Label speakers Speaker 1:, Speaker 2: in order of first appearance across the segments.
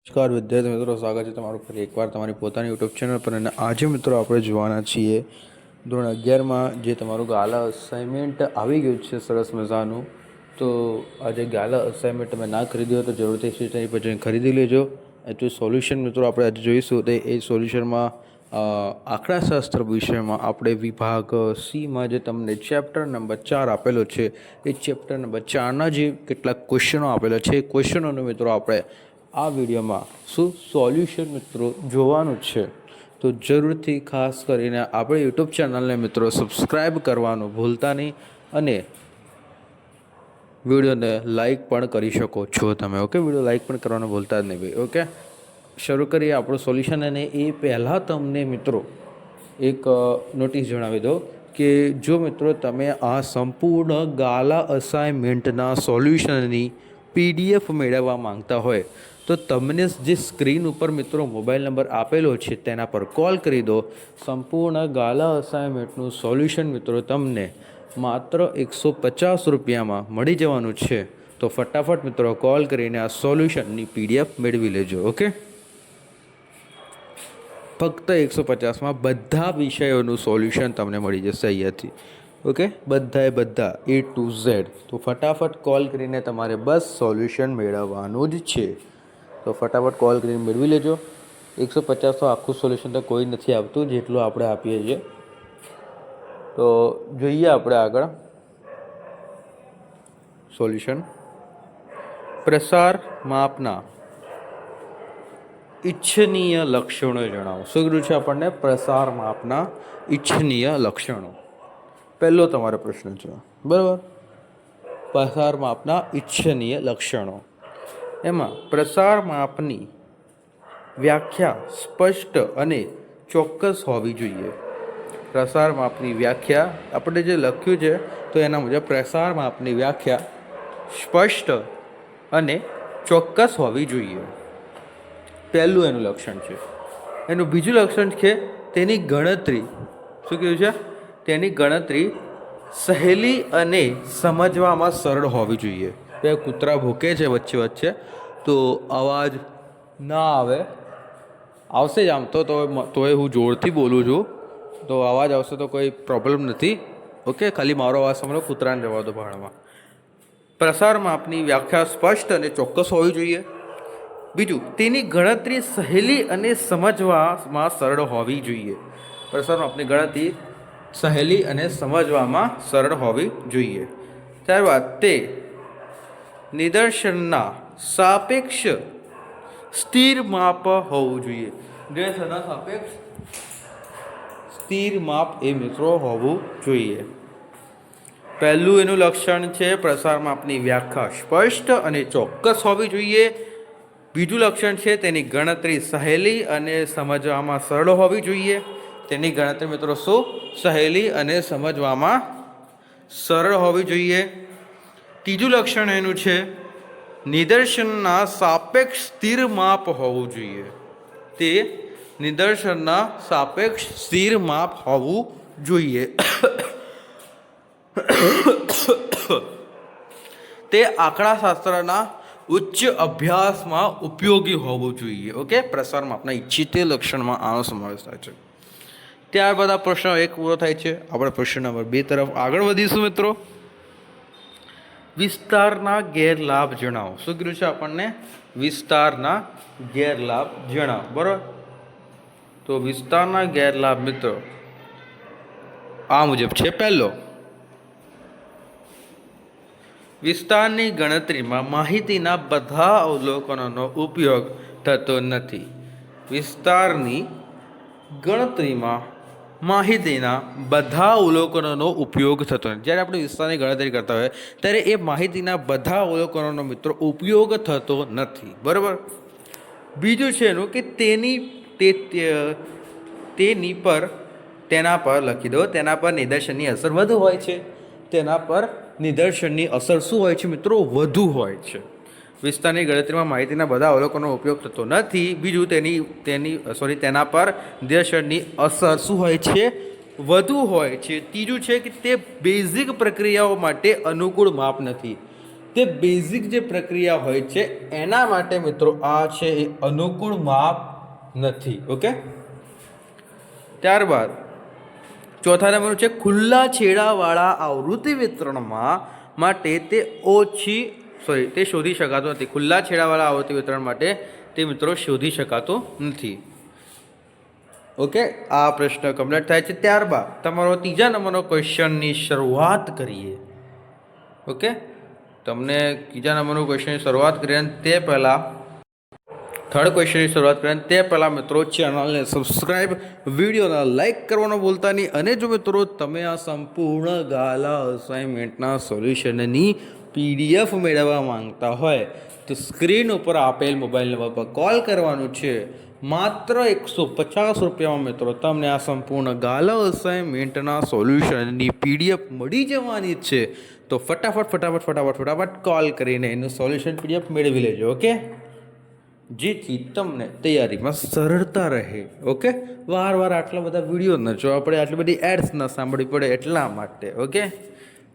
Speaker 1: નમસ્કાર વિદ્યાર્થી મિત્રો, સ્વાગત છે તમારું ફરી એકવાર તમારી પોતાની યુટ્યુબ ચેનલ પર. અને આજે મિત્રો આપણે જોવાના છીએ ધોરણ 11માં જે તમારું ગાલા અસાઇનમેન્ટ આવી ગયું છે સરસ મજાનું. તો આજે ગાલા અસાઇનમેન્ટ તમે ના ખરીદ્યું હોય તો જરૂરથી તેની પર જઈને ખરીદી લેજો. તો સોલ્યુશન મિત્રો આપણે આજે જોઈશું તો એ સોલ્યુશનમાં આંકડાશાસ્ત્ર વિષયમાં આપણે વિભાગ સીમાં જે તમને ચેપ્ટર નંબર 4 આપેલો છે એ ચેપ્ટર નંબર 4ના જે કેટલાક ક્વેશ્ચનો આપેલા છે એ ક્વેશ્ચનોનું મિત્રો આપણે આ વિડીયોમાં સોલ્યુશન મિત્રો જોવાનું છે. તો જરૂરથી ખાસ કરીને આપણે યુટ્યુબ ચેનલને મિત્રો સબસ્ક્રાઈબ કરવાનું ભૂલતા નહીં અને વિડીયોને લાઈક પણ કરી શકો છો તમે. ઓકે, વિડીયો લાઈક પણ કરવાનું ભૂલતા જ નહીં ભાઈ. ઓકે, શરૂ કરીએ આપણું સોલ્યુશન. અને એ પહેલાં તમને મિત્રો એક નોટિસ જણાવી દો કે જો મિત્રો તમે આ સંપૂર્ણ ગાલા અસાઇનમેન્ટના સોલ્યુશનની PDF મેળવવા માંગતા હોય તો તમને જે સ્ક્રીન ઉપર મિત્રો મોબાઈલ નંબર આપેલો છે તેના પર કોલ કરી દો. સંપૂર્ણ ગાલા અસાઇનમેન્ટનું સોલ્યુશન મિત્રો તમને માત્ર 150 રૂપિયામાં મળી જવાનું છે. તો ફટાફટ મિત્રો કોલ કરીને આ સોલ્યુશનની PDF મેળવી લેજો. ઓકે, ફક્ત 150માં બધા વિષયોનું સોલ્યુશન તમને મળી જશે અહીંયાથી. ઓકે, બધા A to Z. તો ફટાફટ કોલ કરીને તમારે બસ સોલ્યુશન મેળવવાનું જ છે. તો ફટાફટ કોલ કરીને મેળવી લેજો. 150 તો આખું સોલ્યુશન તો કોઈ નથી આપતું જેટલું આપણે આપીએ છીએ. તો જોઈએ આપણે આગળ સોલ્યુશન. પ્રસાર માપના ઇચ્છનીય લક્ષણો જણાવો. શું કીધું છે આપણને? પ્રસાર માપના ઇચ્છનીય લક્ષણો. પહેલો તમારો પ્રશ્ન છે, બરાબર. પ્રસાર માપના ઇચ્છનીય લક્ષણો. એમાં પ્રસાર માપની વ્યાખ્યા સ્પષ્ટ અને ચોક્કસ હોવી જોઈએ. પ્રસાર માપની વ્યાખ્યા આપણે જે લખ્યું છે તો એના મુજબ પ્રસાર માપની વ્યાખ્યા સ્પષ્ટ અને ચોક્કસ હોવી જોઈએ. પહેલું એનું લક્ષણ છે. એનું બીજું લક્ષણ છે તેની ગણતરી. શું કહ્યું છે? તેની ગણતરી સહેલી અને સમજવામાં સરળ હોવી જોઈએ. બે કૂતરા ભૂકે છે વચ્ચે વચ્ચે, તો અવાજ ના આવે. આવશે જ આમ તોય હું જોરથી બોલું છું તો અવાજ આવશે તો કોઈ પ્રોબ્લેમ નથી. ઓકે, ખાલી મારો અવાજ સાંભળો, કૂતરાને જવા દો ભાડમાં. પ્રસાર માપની વ્યાખ્યા સ્પષ્ટ અને ચોક્કસ હોવી જોઈએ. બીજું, તેની ગણતરી સહેલી અને સમજવામાં સરળ હોવી જોઈએ. પ્રસાર માપની ગણતરી સહેલી અને સમજવામાં સરળ હોવી જોઈએ. ત્યારબાદ તે નિદર્શનના સાપેક્ષ સ્થિર માપ હોવું જોઈએ. નિદર્શનના સાપેક્ષ સ્થિર માપ એ મિત્રો હોવું જોઈએ. પહેલું એનું લક્ષણ છે પ્રસાર માપની વ્યાખ્યા સ્પષ્ટ અને ચોક્કસ હોવી જોઈએ. બીજું લક્ષણ છે તેની ગણતરી સહેલી અને સમજવામાં સરળ હોવી જોઈએ. તેની ગણતરી મિત્રો શું? સહેલી અને સમજવામાં સરળ હોવી જોઈએ. ત્રીજું લક્ષણ એનું છે નિદર્શનના સાપેક્ષ સ્થિર માપ હોવું જોઈએ. તે નિદર્શનના સાપેક્ષ સ્થિર માપ હોવું જોઈએ. તે આંકડાશાસ્ત્રના ઉચ્ચ અભ્યાસમાં ઉપયોગી હોવું જોઈએ. ઓકે, પ્રસાર માપના ઇચ્છિત લક્ષણમાં આનો સમાવેશ થાય છે. ત્યારબાદ આ પ્રશ્ન 1 પૂરો થાય છે. આપણે પ્રશ્ન નંબર 2 તરફ આગળ વધીશું મિત્રો. વિસ્તારના ગેરલાભ જણાવો. શું કીધું છે આપણને? વિસ્તારના ગેરલાભ જણાવો. બરાબર. તો વિસ્તારના ગેરલાભ મિત્રો આ મુજબ છે. પહેલો, વિસ્તારની ગણતરીમાં માહિતીના બધા અવલોકનોનો ઉપયોગ થતો નથી. વિસ્તારની ગણતરીમાં માહિતીના બધા અવલોકનોનો ઉપયોગ થતો નથી. જ્યારે આપણે વિસ્તારની ગણતરી કરતા હોય ત્યારે એ માહિતીના બધા અવલોકનોનો મિત્રો ઉપયોગ થતો નથી. બરાબર. બીજું છે એનું કે તેના પર લખી દો, તેના પર નિદર્શનની અસર વધુ હોય છે. તેના પર નિદર્શનની અસર શું હોય છે મિત્રો? વધુ હોય છે. વિસ્તારની ગણતરીમાં માહિતીના બધા અવલોકનોનો ઉપયોગ થતો નથી. બીજું તેના પર નિદર્શનની અસર શું હોય છે? વધુ હોય છે. ત્રીજું છે કે તે બેઝિક પ્રક્રિયાઓ માટે અનુકૂળ માપ નથી. તે બેઝિક જે પ્રક્રિયા હોય છે એના માટે મિત્રો આ છે એ અનુકૂળ માપ નથી. ઓકે, ત્યારબાદ ચોથા નંબરનું છે ખુલ્લા છેડાવાળા આવૃત્તિ વિતરણમાં માટે તે શોધી શકાતું નથી. ખુલ્લા છેડાવાળા આવૃત્તિ વિતરણ માટે તે મિત્રો શોધી શકાતું નથી. ઓકે, આ પ્રશ્ન કમ્પ્લીટ થાય છે. ત્યારબાદ તમારો ત્રીજા નંબરનો ક્વેશ્ચનની શરૂઆત કરીએ. ઓકે, તમને ત્રીજા નંબરનું ક્વેશ્ચનની શરૂઆત કરીએ તે પહેલાં થર્ડ ક્વેશ્ચનની શરૂઆત કરીએ તે પહેલાં મિત્રો ચેનલને સબસ્ક્રાઈબ, વિડીયોને લાઇક કરવાનો ભૂલતા નહીં. અને જો મિત્રો તમે આ સંપૂર્ણ ગાલા અસાઇનમેન્ટના સોલ્યુશનની PDF મેળવવા માંગતા હોય તો સ્ક્રીન ઉપર આપેલ મોબાઈલ નંબર પર કોલ કરવાનું છે. માત્ર 150 રૂપિયામાં મિત્રો તમને આ સંપૂર્ણ ગાલા અસાઇનમેન્ટના સોલ્યુશનની PDF મળી જવાની છે. તો ફટાફટ કોલ કરીને એનું સોલ્યુશન PDF મેળવી લેજો. ઓકે, જેથી તમને તૈયારીમાં સરળતા રહે. ઓકે, વાર આટલા બધા વિડીયો ન જોવા પડે, આટલી બધી એડ્સ ન સાંભળવી પડે એટલા માટે. ઓકે,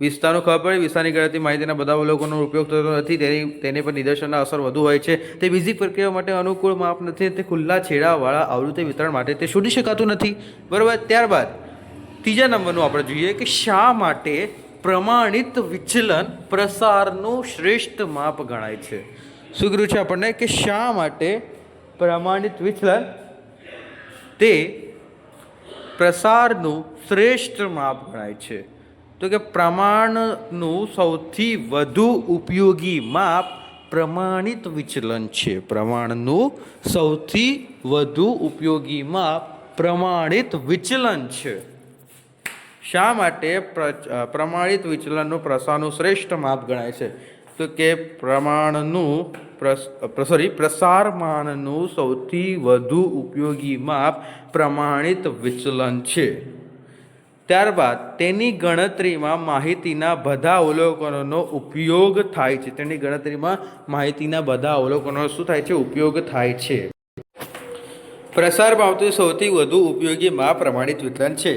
Speaker 1: વિસ્તારનું ખબર પડે, વિસ્તારની ગણતરી માહિતીના બધા લોકોનો ઉપયોગ થતો નથી, તેની પર નિદર્શનના અસર વધુ હોય છે, તે બેઝિક પ્રક્રિયા માટે અનુકૂળ માપ નથી, તે ખુલ્લા છેડાવાળા આવૃત્તિ વિતરણ માટે તે શોધી શકાતું નથી. બરાબર. ત્યારબાદ ત્રીજા નંબરનું આપણે જોઈએ કે શા માટે પ્રમાણિત વિચલન પ્રસારનું શ્રેષ્ઠ માપ ગણાય છે. શું કીધું છે આપણને કે શા માટે પ્રમાણિત વિચલન તે પ્રસારનું શ્રેષ્ઠ માપ ગણાય છે. તો કે પ્રમાણનું સૌથી વધુ ઉપયોગી માપ પ્રમાણિત વિચલન છે. પ્રમાણનું સૌથી વધુ ઉપયોગી માપ પ્રમાણિત વિચલન છે. શા માટે પ્રમાણિત વિચલનનું પ્રસારનું શ્રેષ્ઠ માપ ગણાય છે? તો કે પ્રસારમાનનું સૌથી વધુ ઉપયોગી માપ પ્રમાણિત વિચલન છે. ત્યારબાદ તેની ગણતરીમાં માહિતીના બધા અવલોકનોનો ઉપયોગ થાય છે. તેની ગણતરીમાં માહિતીના બધા અવલોકનો શું થાય છે? ઉપયોગ થાય છે. પ્રસાર પામતું સૌથી વધુ ઉપયોગી માપ પ્રમાણિત વિચલન છે.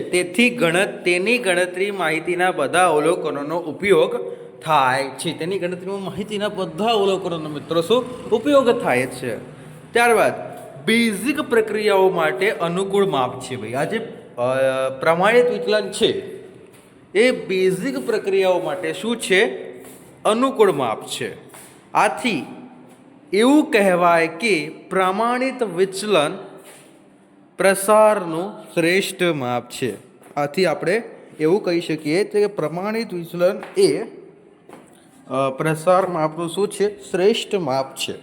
Speaker 1: તેની ગણતરી માહિતીના બધા અવલોકનોનો ઉપયોગ થાય છે. તેની ગણતરીમાં માહિતીના બધા અવલોકનોનો મિત્રો શું ઉપયોગ થાય છે. ત્યારબાદ બેઝિક પ્રક્રિયાઓ માટે અનુકૂળ માપ છે. ભાઈ આ જે પ્રમાણિત વિચલન છે એ બેઝિક પ્રક્રિયાઓ માટે શું છે? અનુકૂળ માપ છે. આથી એવું કહેવાય કે પ્રમાણિત વિચલન પ્રસારનું શ્રેષ્ઠ માપ છે. આથી આપણે એવું કહી શકીએ કે પ્રમાણિત વિચલન એ પ્રસાર માપનું શું છે? શ્રેષ્ઠ માપ છે.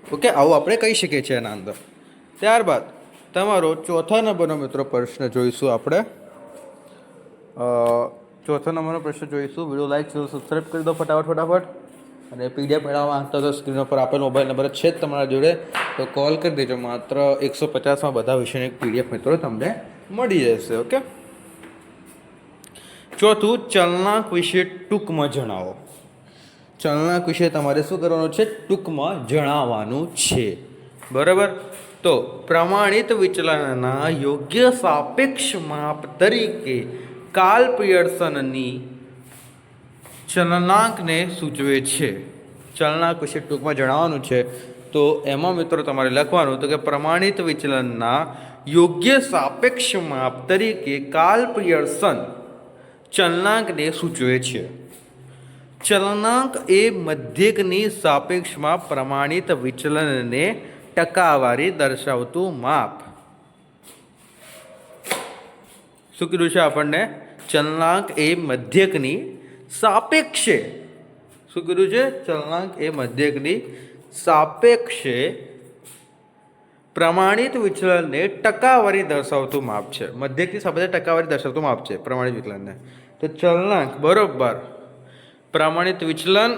Speaker 1: ઓકે, આવું આપણે કહી શકીએ છીએ એના અંદર. ત્યારબાદ તમારો ચોથા નંબરનો મિત્રો પ્રશ્ન જોઈશું આપણે. ચોથા નંબરનો પ્રશ્ન જોઈશું. વિડીયો લાઈક સબસ્ક્રાઈબ કરી દો ફટાફટ. અને PDF મેળવવા માંગતા તો સ્ક્રીન પર આપેલ મોબાઈલ નંબર છે જ તમારા જોડે, તો કોલ કરી દેજો. માત્ર 150માં બધા વિષયની PDF મિત્રો તમને મળી જશે. ઓકે, ચોથું ચલનાંક વિશે ટૂંકમાં જણાવો. ચલનાંક વિશે તમારે શું કરવાનું છે? ટૂંકમાં જણાવવાનું છે. બરાબર. તો પ્રમાણિત વિચલનના યોગ્ય સાપેક્ષ માપ તરીકે કાર્લ પિયર્સનની ચલનાંકને સૂચવે છે. ચલનાંક વિશે ટૂંકમાં જણાવવાનું છે. તો એમાં મિત્રો તમારે લખવાનું તો કે પ્રમાણિત વિચલનના યોગ્ય સાપેક્ષ માપ તરીકે કાર્લ પિયર્સન ચલનાંકને સૂચવે છે. ચલનાંક એ મધ્યકની સાપેક્ષમાં પ્રમાણિત વિચલનને ટકાવારી દર્શાવતું માપ. શું કીધું છે આપણને? ચલનાંક એ મધ્યકની સાપેક્ષે, શું કીધું છે? ચલનાંક એ મધ્યકની સાપેક્ષે પ્રમાણિત વિચલનને ટકાવારી દર્શાવતું માપ છે. મધ્યકની સાપેક્ષે ટકાવારી દર્શાવતું માપ છે પ્રમાણિત વિચલનને. તો ચલનાંક બરોબર પ્રમાણિત વિચલન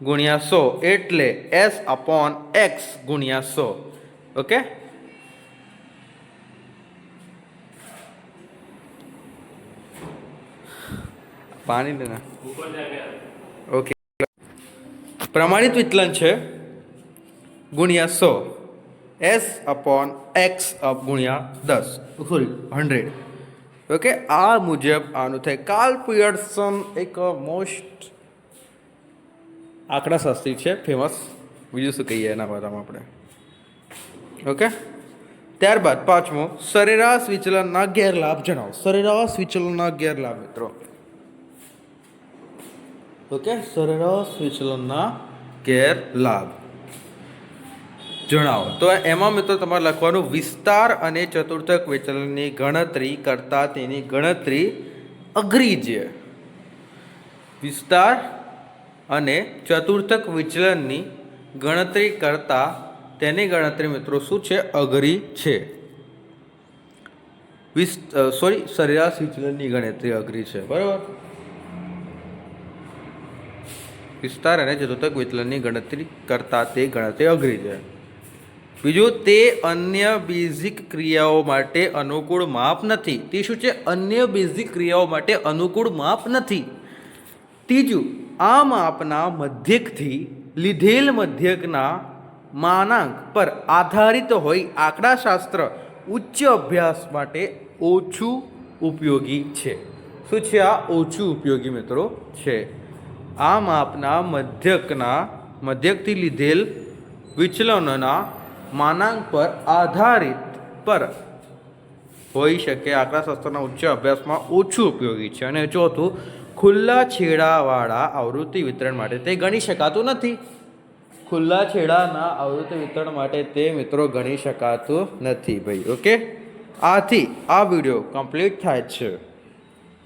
Speaker 1: ગુણ્યા 100 એટલે S/X ગુણ્યા 100. ઓકે, પાણી લેના. ઓકે, પ્રમાણિત વિચલન છે ગુણ્યા 100 S/X ગુણ્યા 100. ઓકે, આ મુજબ આનું થાય. કાર્લ પિયર્સન એક મોસ્ટ આંકડાશાસ્ત્રી છે ફેમસ, બીજું શું કહીએ એના બારામાં આપણે. ઓકે, ત્યારબાદ પાંચમો, સરેરાશ વિચલનના ગેરલાભ જણાવો. સરેરાશ વિચલનના ગેરલાભ મિત્રો. ઓકે, સરેરાશ વિચલનના ગેરલાભ જણાવો. તો એમાં મિત્રો તમારે લખવાનું વિસ્તાર અને ચતુર્થક વિચલનની ગણતરી કરતા તેની ગણતરી અઘરી છે. વિસ્તાર અને ચતુર્થક વિચલનની ગણતરી કરતા તેની ગણતરી મિત્રો શું છે? અઘરી છે. સરેરાશ વિચલનની ગણતરી અઘરી છે. બરાબર. વિસ્તાર અને ચતુર્થક વિચલનની ગણતરી કરતા તે ગણતરી અઘરી છે. બીજું, તે અન્ય બેઝિક ક્રિયાઓ માટે અનુકૂળ માપ નથી. તે શું છે? અન્ય બેઝિક ક્રિયાઓ માટે અનુકૂળ માપ નથી. ત્રીજું, આ માપના મધ્યકથી લીધેલ મધ્યકના માનાંક પર આધારિત હોય આંકડાશાસ્ત્ર ઉચ્ચ અભ્યાસ માટે ઓછું ઉપયોગી છે. શું છે આ? ઓછું ઉપયોગી મિત્રો છે. આ માપના મધ્યકથી લીધેલ વિચલનોના માનાંક પર આધારિત હોઈ શકે આંકડાશાસ્ત્રના ઉચ્ચ અભ્યાસમાં ઓછું ઉપયોગી છે. અને ચોથું, ખુલ્લા છેડાવાળા આવૃત્તિ વિતરણ માટે તે ગણી શકાતું નથી. ખુલ્લા છેડાના આવૃત્તિ વિતરણ માટે તે મિત્રો ગણી શકાતું નથી ભાઈ. ઓકે, આથી આ વિડીયો કમ્પ્લીટ થાય છે.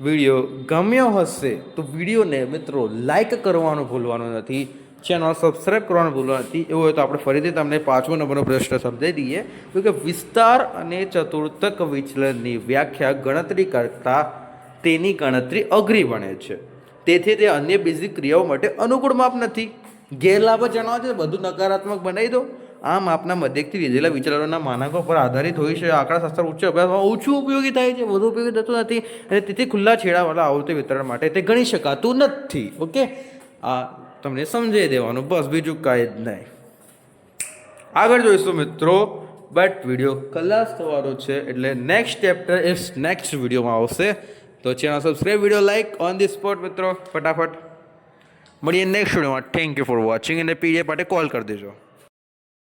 Speaker 1: વિડીયો ગમ્યો હશે તો વિડીયોને મિત્રો લાઈક કરવાનું ભૂલવાનું નથી, ચેનલ સબસ્ક્રાઈબ કરવાનું ભૂલવાનું નથી. એવું હોય તો આપણે ફરીથી તમને 5મો નંબરનો પ્રશ્ન સમજાવી દઈએ. કે વિસ્તાર અને ચતુર્થક વિચલનની વ્યાખ્યા ગણતરી કરતાં તેની ગણતરી અઘરી બને છે. તેથી તે અન્ય બેઝિક ક્રિયાઓ માટે અનુકૂળ માપ નથી. ગેરલાભ જણાવો છે, બધું નકારાત્મક બનાવી દો. આ માપના મધ્યકથી લીધેલા વિચલનોના માનાંકો પર આધારિત હોય છે. આંકડાશાસ્ત્ર ઉચ્ચ અભ્યાસમાં ઓછું ઉપયોગી થાય છે, વધુ ઉપયોગી થતું નથી. અને તેથી ખુલ્લા છેડાવાળા આવૃત્તિ વિતરણ માટે તે ગણી શકાતું નથી. ઓકે, આ તમને સમજાવી દેવાનું, બસ, બીજું કાંઈ જ નહીં. આગળ જોઈશું મિત્રો, બટ વિડીયો ખલાસ થવાનો છે એટલે નેક્સ્ટ ચેપ્ટર એ નેક્સ્ટ વિડીયોમાં આવશે. તો channel subscribe, video like on the spot મિત્રો, ફટાફટ મળીએ નેક્સ્ટ વિડીયોમાં. Thank you for watching. અને પીડીએફ માટે કોલ કરી દેજો.